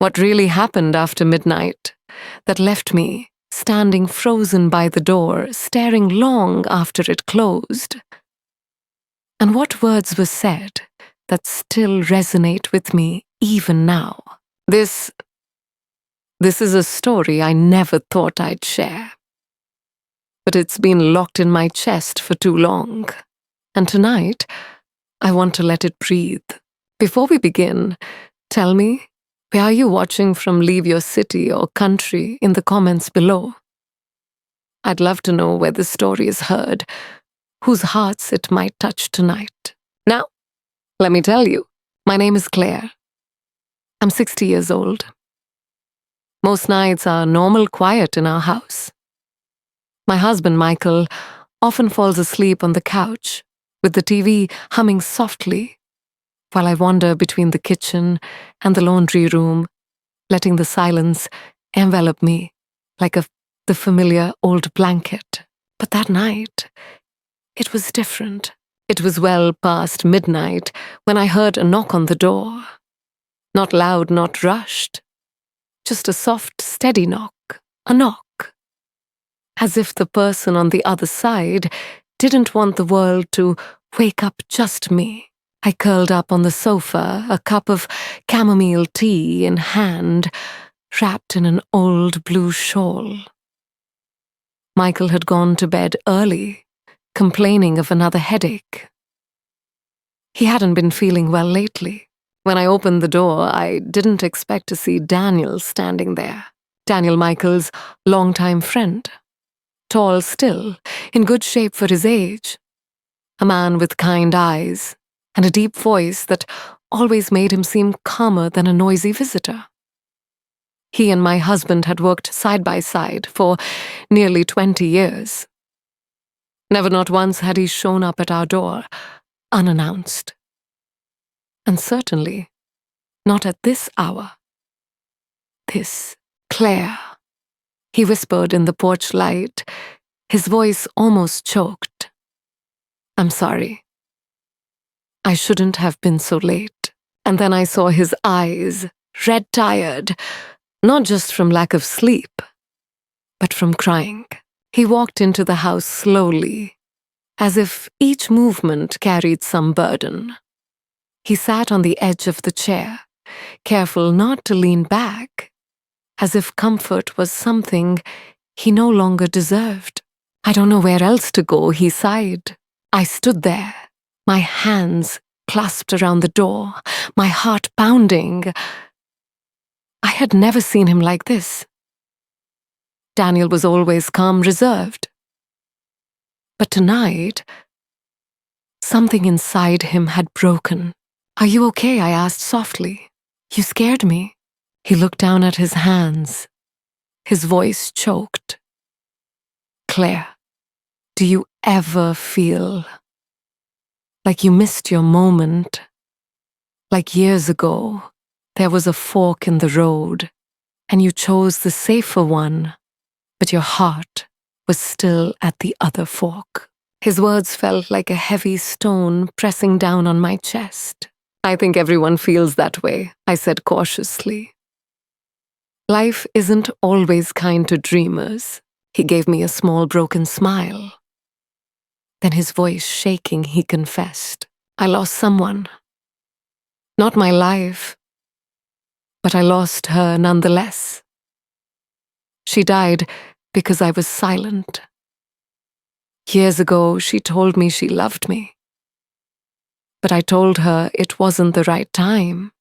What really happened after midnight that left me standing frozen by the door, staring long after it closed? And what words were said that still resonate with me even now? This is a story I never thought I'd share. But it's been locked in my chest for too long. And tonight, I want to let it breathe. Before we begin, tell me, where are you watching from? Leave your city or country in the comments below. I'd love to know where the story is heard, whose hearts it might touch tonight. Now, let me tell you, my name is Claire. I'm 60 years old. Most nights are normal quiet in our house. My husband, Michael, often falls asleep on the couch, with the TV humming softly, while I wander between the kitchen and the laundry room, letting the silence envelop me like the familiar old blanket. But that night, it was different. It was well past midnight when I heard a knock on the door. Not loud, not rushed. Just a soft, steady knock. A knock. As if the person on the other side didn't want the world to wake up just me. I curled up on the sofa, a cup of chamomile tea in hand, wrapped in an old blue shawl. Michael had gone to bed early, complaining of another headache. He hadn't been feeling well lately. When I opened the door, I didn't expect to see Daniel standing there. Daniel, Michael's longtime friend. Tall still, in good shape for his age. A man with kind eyes and a deep voice that always made him seem calmer than a noisy visitor. He and my husband had worked side by side for nearly 20 years. Never not once had he shown up at our door, unannounced. And certainly not at this hour. This Claire, he whispered in the porch light, his voice almost choked. I'm sorry. I shouldn't have been so late. And then I saw his eyes, red-tired, not just from lack of sleep, but from crying. He walked into the house slowly, as if each movement carried some burden. He sat on the edge of the chair, careful not to lean back, as if comfort was something he no longer deserved. I don't know where else to go, he sighed. I stood there, my hands clasped around the door, my heart pounding. I had never seen him like this. Daniel was always calm, reserved. But tonight, something inside him had broken. Are you okay? I asked softly. You scared me. He looked down at his hands. His voice choked. Claire, do you ever feel like you missed your moment? Like years ago, there was a fork in the road, and you chose the safer one, but your heart was still at the other fork. His words felt like a heavy stone pressing down on my chest. I think everyone feels that way, I said cautiously. Life isn't always kind to dreamers. He gave me a small broken smile. Then his voice shaking, he confessed, I lost someone. Not my life, but I lost her nonetheless. She died because I was silent. Years ago, she told me she loved me. But I told her it wasn't the right time.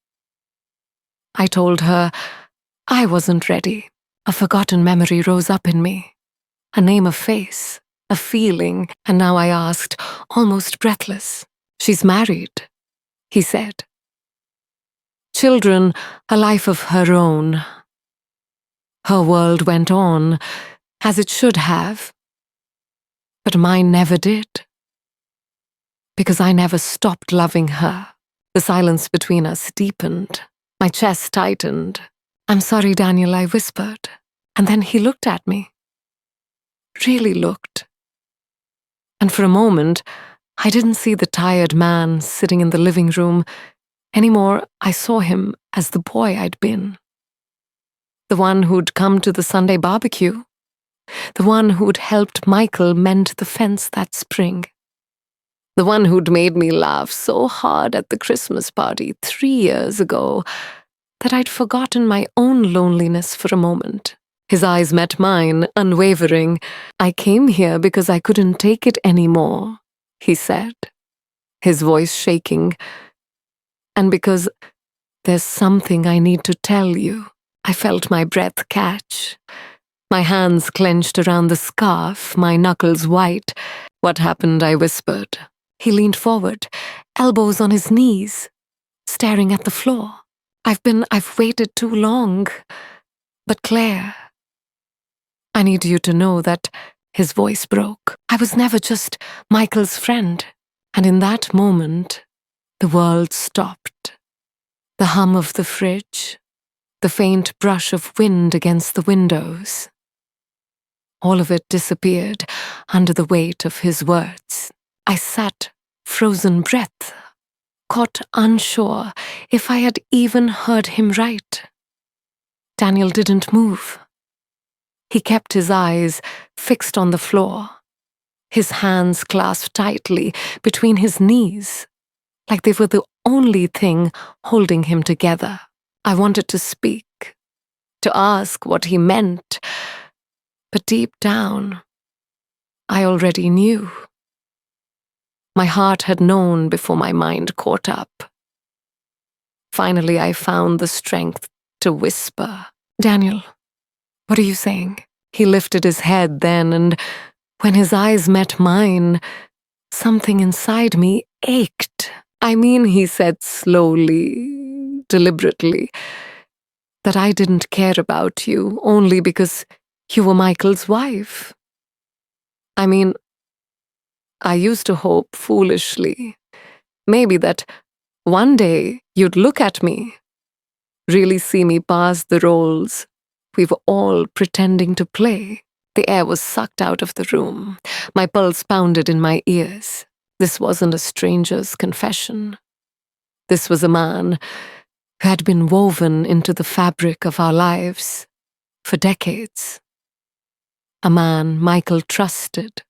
I told her I wasn't ready. A forgotten memory rose up in me. A name, a face, a feeling, and now I asked, almost breathless, she's married, he said. Children, a life of her own. Her world went on, as it should have. But mine never did. Because I never stopped loving her. The silence between us deepened. My chest tightened. I'm sorry, Daniel, I whispered. And then he looked at me. Really looked. And for a moment, I didn't see the tired man sitting in the living room. Anymore, I saw him as the boy I'd been. The one who'd come to the Sunday barbecue. The one who'd helped Michael mend the fence that spring. The one who'd made me laugh so hard at the Christmas party 3 years ago that I'd forgotten my own loneliness for a moment. His eyes met mine, unwavering. "I came here because I couldn't take it anymore," he said, his voice shaking. "And because there's something I need to tell you." I felt my breath catch. My hands clenched around the scarf, my knuckles white. "What happened?" I whispered. He leaned forward, elbows on his knees, staring at the floor. I've waited too long. But Claire, I need you to know that," his voice broke. "I was never just Michael's friend." And in that moment, the world stopped. The hum of the fridge, the faint brush of wind against the windows. All of it disappeared under the weight of his words. I sat, frozen breath, caught unsure if I had even heard him right. Daniel didn't move. He kept his eyes fixed on the floor, his hands clasped tightly between his knees, like they were the only thing holding him together. I wanted to speak, to ask what he meant, but deep down, I already knew. My heart had known before my mind caught up. Finally, I found the strength to whisper, "Daniel, what are you saying?" He lifted his head then, and when his eyes met mine, something inside me ached. "I mean," he said slowly, deliberately, "that I didn't care about you only because you were Michael's wife. I mean, I used to hope foolishly, maybe that one day you'd look at me, really see me past the roles we were all pretending to play." The air was sucked out of the room. My pulse pounded in my ears. This wasn't a stranger's confession. This was a man who had been woven into the fabric of our lives for decades. A man Michael trusted.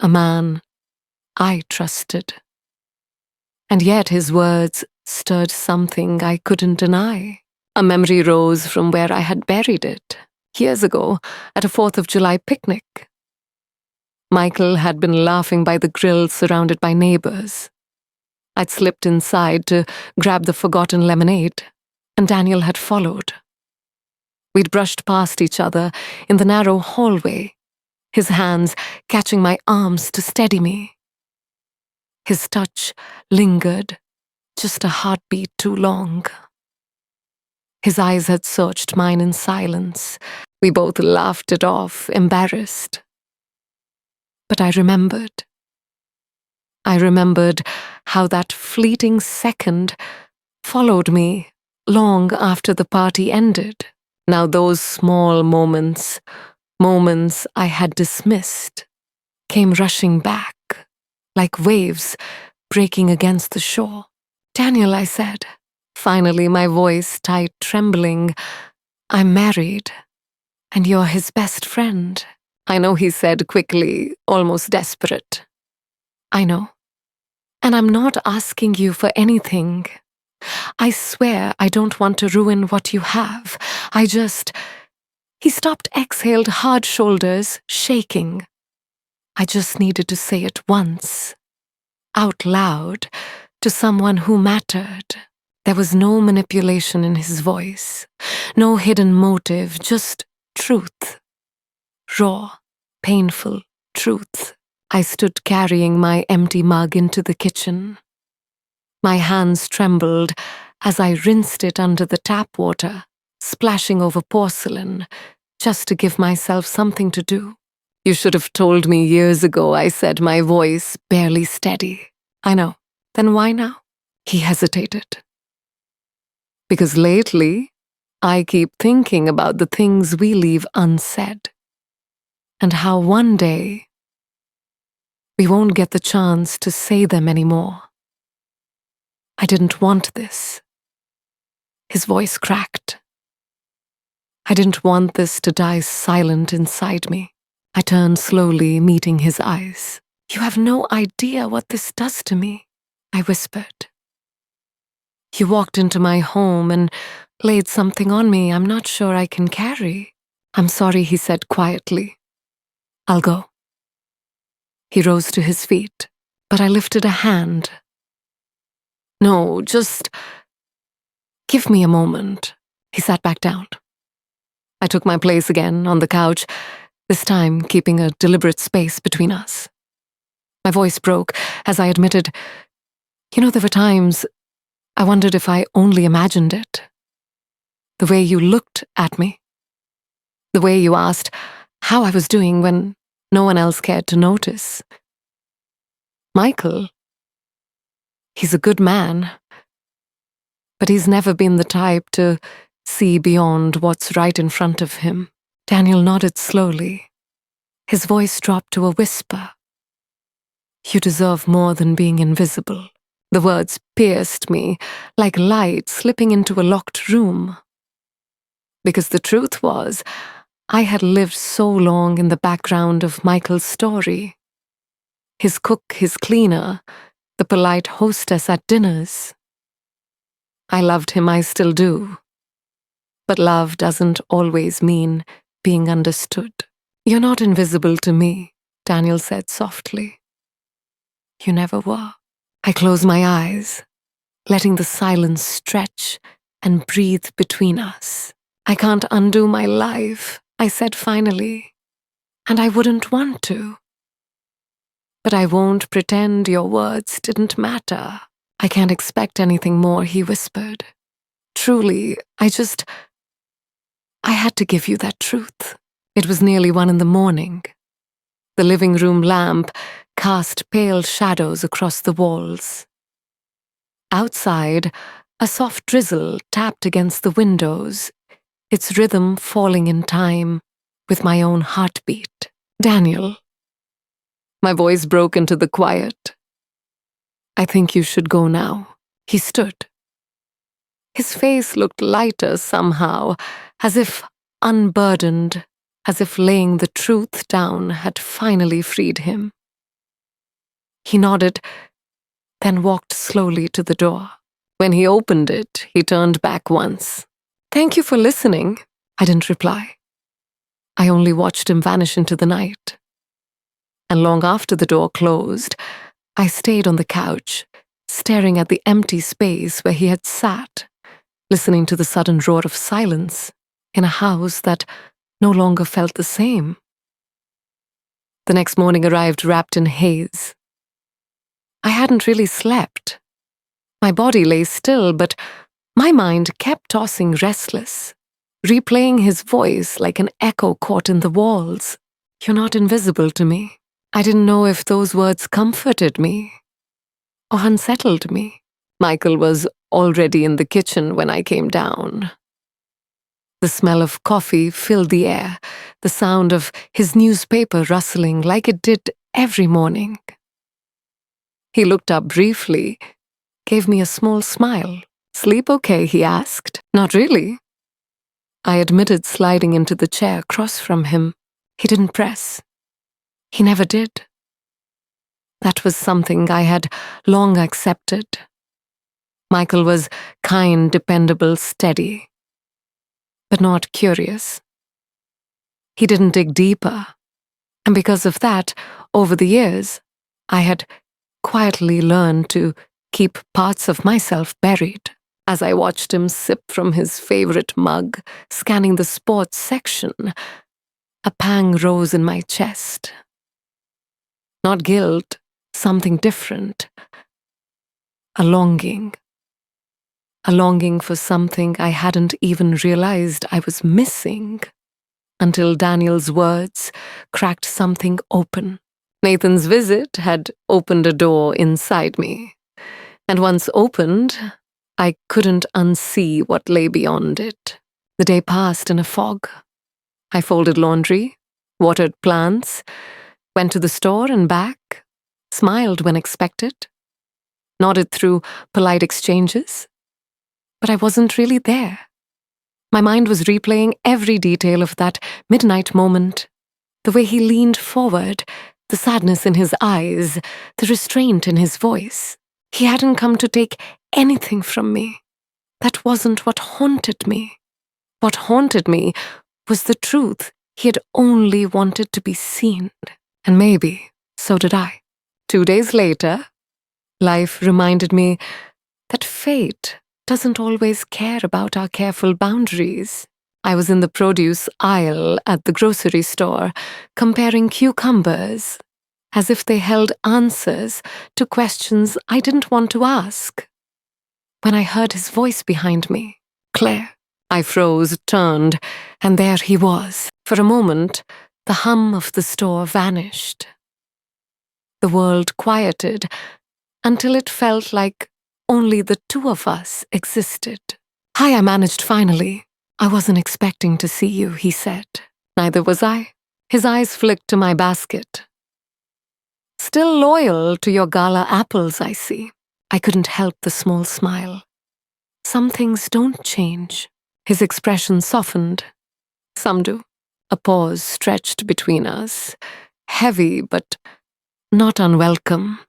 A man I trusted. And yet his words stirred something I couldn't deny. A memory rose from where I had buried it, years ago, at a 4th of July picnic. Michael had been laughing by the grill surrounded by neighbors. I'd slipped inside to grab the forgotten lemonade, and Daniel had followed. We'd brushed past each other in the narrow hallway, his hands catching my arms to steady me. His touch lingered, just a heartbeat too long. His eyes had searched mine in silence. We both laughed it off, embarrassed. But I remembered. I remembered how that fleeting second followed me long after the party ended. Now those small moments I had dismissed, came rushing back, like waves breaking against the shore. "Daniel," I said, finally my voice tight trembling, "I'm married, and you're his best friend." "I know," he said quickly, almost desperate. "I know. And I'm not asking you for anything. I swear I don't want to ruin what you have. I just..." He stopped, exhaled, hard shoulders shaking. I just needed to say it once, out loud, to someone who mattered. There was no manipulation in his voice, no hidden motive, just truth. Raw, painful truth. I stood carrying my empty mug into the kitchen. My hands trembled as I rinsed it under the tap water, splashing over porcelain, just to give myself something to do. "You should have told me years ago," I said, my voice barely steady. "I know. Then why now?" He hesitated. "Because lately, I keep thinking about the things we leave unsaid, and how one day we won't get the chance to say them anymore. I didn't want this." His voice cracked. I didn't want this to die silent inside me. I turned slowly, meeting his eyes. "You have no idea what this does to me," I whispered. "You walked into my home and laid something on me I'm not sure I can carry." "I'm sorry," he said quietly. "I'll go." He rose to his feet, but I lifted a hand. "No, just give me a moment." He sat back down. I took my place again on the couch, this time keeping a deliberate space between us. My voice broke as I admitted, there were times I wondered if I only imagined it. The way you looked at me. The way you asked how I was doing when no one else cared to notice. Michael, he's a good man, but he's never been the type to see beyond what's right in front of him. Daniel nodded slowly. His voice dropped to a whisper. "You deserve more than being invisible." The words pierced me like light slipping into a locked room. Because the truth was, I had lived so long in the background of Michael's story. His cook, his cleaner, the polite hostess at dinners. I loved him, I still do. But love doesn't always mean being understood. "You're not invisible to me," Daniel said softly. "You never were." I closed my eyes, letting the silence stretch and breathe between us. "I can't undo my life," I said finally, "and I wouldn't want to. But I won't pretend your words didn't matter." "I can't expect anything more," he whispered. "Truly, I had to give you that truth." It was nearly 1 a.m. The living room lamp cast pale shadows across the walls. Outside, a soft drizzle tapped against the windows, its rhythm falling in time with my own heartbeat. "Daniel." My voice broke into the quiet. "I think you should go now." He stood. His face looked lighter somehow, as if unburdened, as if laying the truth down had finally freed him. He nodded, then walked slowly to the door. When he opened it, he turned back once. "Thank you for listening." I didn't reply. I only watched him vanish into the night. And long after the door closed, I stayed on the couch, staring at the empty space where he had sat, listening to the sudden roar of silence in a house that no longer felt the same. The next morning arrived wrapped in haze. I hadn't really slept. My body lay still, but my mind kept tossing restless, replaying his voice like an echo caught in the walls. "You're not invisible to me." I didn't know if those words comforted me or unsettled me. Michael was already in the kitchen when I came down. The smell of coffee filled the air, the sound of his newspaper rustling like it did every morning. He looked up briefly, gave me a small smile. "Sleep okay?" he asked. "Not really." I admitted, sliding into the chair across from him. He didn't press. He never did. That was something I had long accepted. Michael was kind, dependable, steady, but not curious. He didn't dig deeper, and because of that, over the years, I had quietly learned to keep parts of myself buried. As I watched him sip from his favorite mug, scanning the sports section, a pang rose in my chest. Not guilt, something different. A longing. A longing for something I hadn't even realized I was missing, until Daniel's words cracked something open. Nathan's visit had opened a door inside me, and once opened, I couldn't unsee what lay beyond it. The day passed in a fog. I folded laundry, watered plants, went to the store and back, smiled when expected, nodded through polite exchanges. But I wasn't really there. My mind was replaying every detail of that midnight moment. The way he leaned forward, the sadness in his eyes, the restraint in his voice. He hadn't come to take anything from me. That wasn't what haunted me. What haunted me was the truth. He had only wanted to be seen. And maybe so did I. 2 days later, life reminded me that fate doesn't always care about our careful boundaries. I was in the produce aisle at the grocery store, comparing cucumbers, as if they held answers to questions I didn't want to ask. When I heard his voice behind me, Claire, I froze, turned, and there he was. For a moment, the hum of the store vanished. The world quieted until it felt like only the two of us existed. "Hi," I managed finally. "I wasn't expecting to see you," he said. Neither was I. His eyes flicked to my basket. "Still loyal to your gala apples, I see." I couldn't help the small smile. Some things don't change. His expression softened. Some do. A pause stretched between us, heavy but not unwelcome.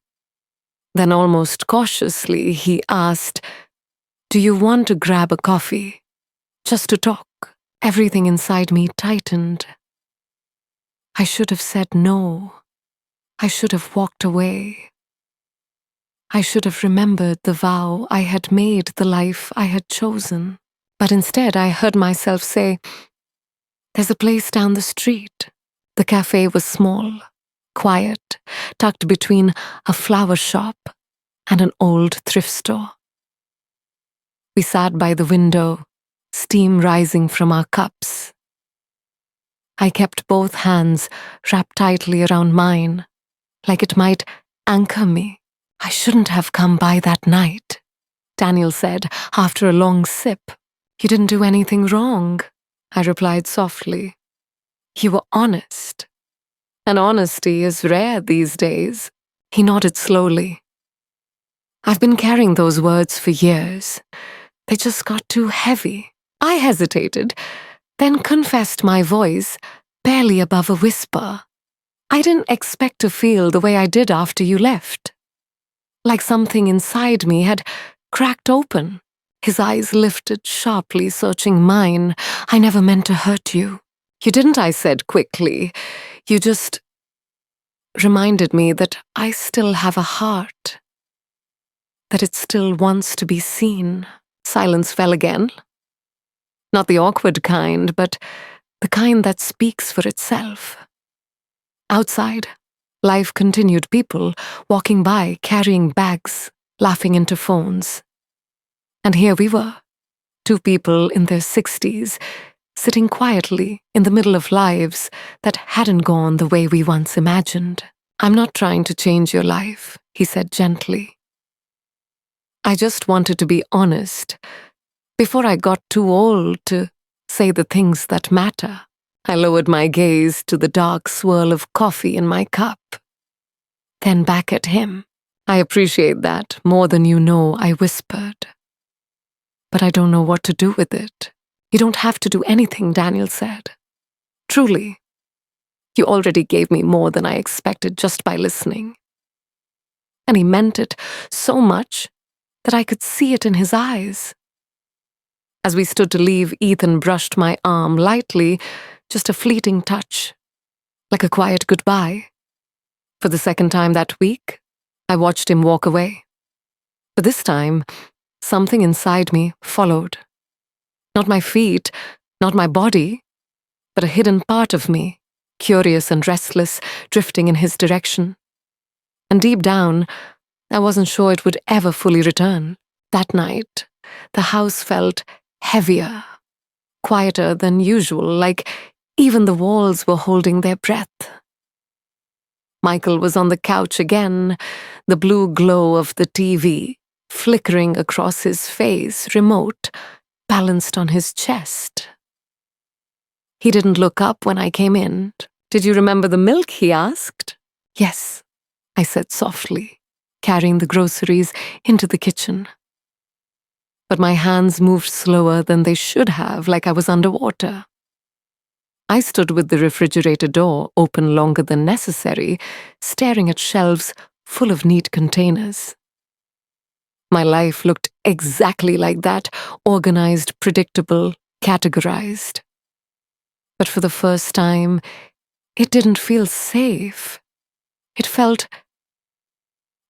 Then almost cautiously, he asked, "Do you want to grab a coffee? Just to talk?" Everything inside me tightened. I should have said no. I should have walked away. I should have remembered the vow I had made, the life I had chosen. But instead, I heard myself say, "There's a place down the street." The cafe was small, quiet, tucked between a flower shop and an old thrift store. We sat by the window, steam rising from our cups. I kept both hands wrapped tightly around mine, like it might anchor me. "I shouldn't have come by that night," Daniel said after a long sip. "You didn't do anything wrong," I replied softly. "You were honest. And honesty is rare these days." He nodded slowly. "I've been carrying those words for years. They just got too heavy." I hesitated, then confessed, my voice barely above a whisper. "I didn't expect to feel the way I did after you left. Like something inside me had cracked open." His eyes lifted sharply, searching mine. "I never meant to hurt you." "You didn't," I said quickly. "You just reminded me that I still have a heart, that it still wants to be seen." Silence fell again. Not the awkward kind, but the kind that speaks for itself. Outside, life continued, people walking by, carrying bags, laughing into phones. And here we were, two people in their 60s, sitting quietly in the middle of lives that hadn't gone the way we once imagined. "I'm not trying to change your life," he said gently. "I just wanted to be honest before I got too old to say the things that matter." I lowered my gaze to the dark swirl of coffee in my cup. Then back at him. "I appreciate that more than you know," I whispered. "But I don't know what to do with it." "You don't have to do anything," Daniel said. "Truly. You already gave me more than I expected just by listening." And he meant it so much that I could see it in his eyes. As we stood to leave, Ethan brushed my arm lightly, just a fleeting touch, like a quiet goodbye. For the second time that week, I watched him walk away. But this time, something inside me followed. Not my feet, not my body, but a hidden part of me, curious and restless, drifting in his direction. And deep down, I wasn't sure it would ever fully return. That night, the house felt heavier, quieter than usual, like even the walls were holding their breath. Michael was on the couch again, the blue glow of the TV flickering across his face, remote, balanced on his chest. He didn't look up when I came in. "Did you remember the milk?" he asked. "Yes," I said softly, carrying the groceries into the kitchen. but my hands moved slower than they should have, like I was underwater. I stood with the refrigerator door open longer than necessary, staring at shelves full of neat containers. My life looked exactly like that, organized, predictable, categorized. But for the first time, it didn't feel safe. It felt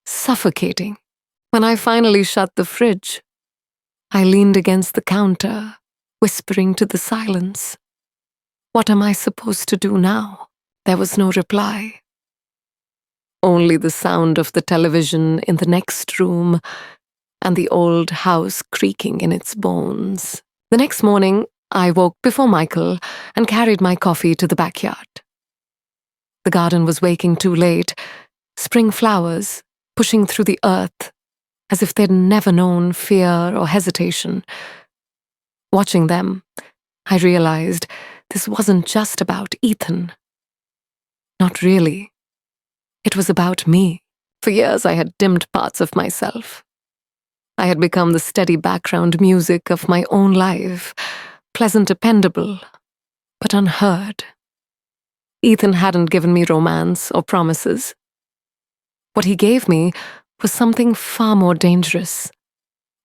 suffocating. When I finally shut the fridge, I leaned against the counter, whispering to the silence, "What am I supposed to do now?" There was no reply. Only the sound of the television in the next room and the old house creaking in its bones. The next morning, I woke before Michael and carried my coffee to the backyard. The garden was waking too late, spring flowers pushing through the earth as if they'd never known fear or hesitation. Watching them, I realized this wasn't just about Ethan. Not really. It was about me. For years I had dimmed parts of myself. I had become the steady background music of my own life, pleasant, dependable, but unheard. Ethan hadn't given me romance or promises. What he gave me was something far more dangerous.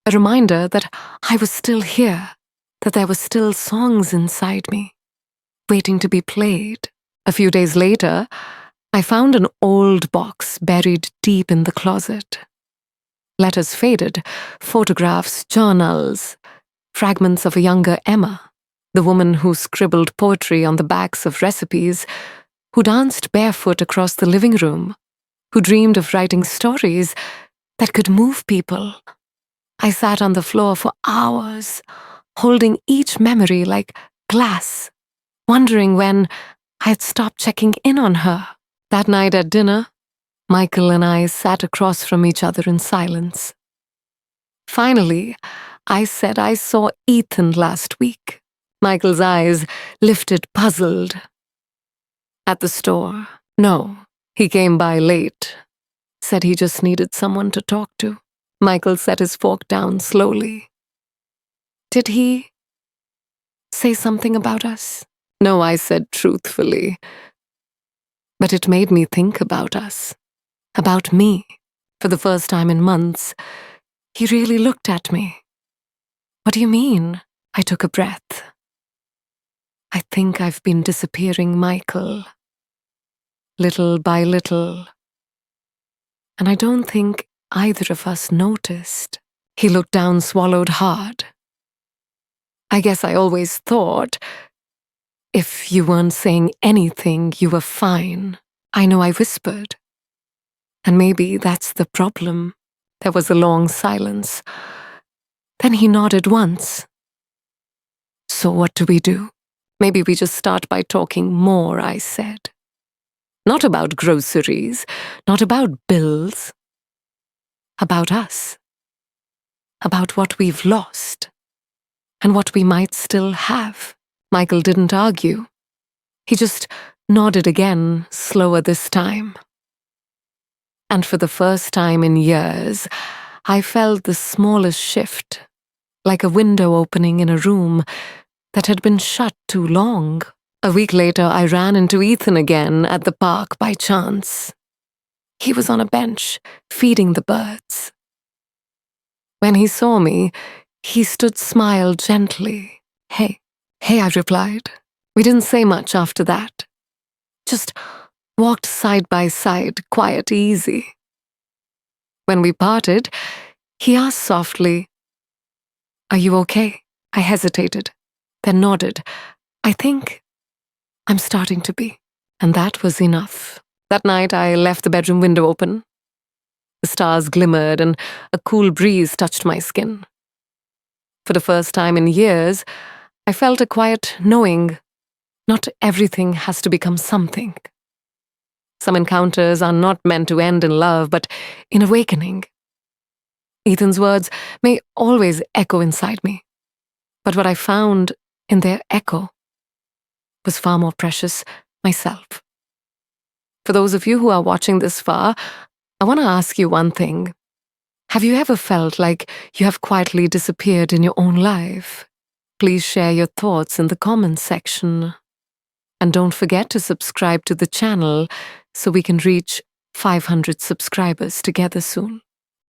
A reminder that I was still here, that there were still songs inside me, waiting to be played. A few days later, I found an old box buried deep in the closet. Letters faded, photographs, journals, fragments of a younger Emma, the woman who scribbled poetry on the backs of recipes, who danced barefoot across the living room, who dreamed of writing stories that could move people. I sat on the floor for hours, holding each memory like glass, wondering when I'd stop checking in on her. That night at dinner, Michael and I sat across from each other in silence. Finally, I said I saw Ethan last week. Michael's eyes lifted, puzzled. At the store. No, he came by late. Said he just needed someone to talk to. Michael set his fork down slowly. Did he say something about us? No, I said truthfully. But it made me think about us. About me. For the first time in months, he really looked at me. What do you mean? I took a breath. I think I've been disappearing, Michael. Little by little. And I don't think either of us noticed. He looked down, swallowed hard. I guess I always thought, if you weren't saying anything, you were fine. I know I whispered. And maybe that's the problem. There was a long silence. Then he nodded once. So what do we do? Maybe we just start by talking more, I said. Not about groceries, not about bills. About us. About what we've lost. And what we might still have. Michael didn't argue. He just nodded again, slower this time. And for the first time in years, I felt the smallest shift, like a window opening in a room that had been shut too long. A week later, I ran into Ethan again at the park by chance. He was on a bench, feeding the birds. When he saw me, he stood, smiled gently. Hey, I replied. We didn't say much after that. Just walked side by side, quiet, easy. When we parted, he asked softly, "Are you okay?" I hesitated, then nodded. I think I'm starting to be. And that was enough. That night I left the bedroom window open. The stars glimmered and a cool breeze touched my skin. For the first time in years, I felt a quiet knowing not everything has to become something. Some encounters are not meant to end in love, but in awakening. Ethan's words may always echo inside me, but what I found in their echo was far more precious, myself. For those of you who are watching this far, I want to ask you one thing. Have you ever felt like you have quietly disappeared in your own life? Please share your thoughts in the comments section. And don't forget to subscribe to the channel so we can reach 500 subscribers together soon.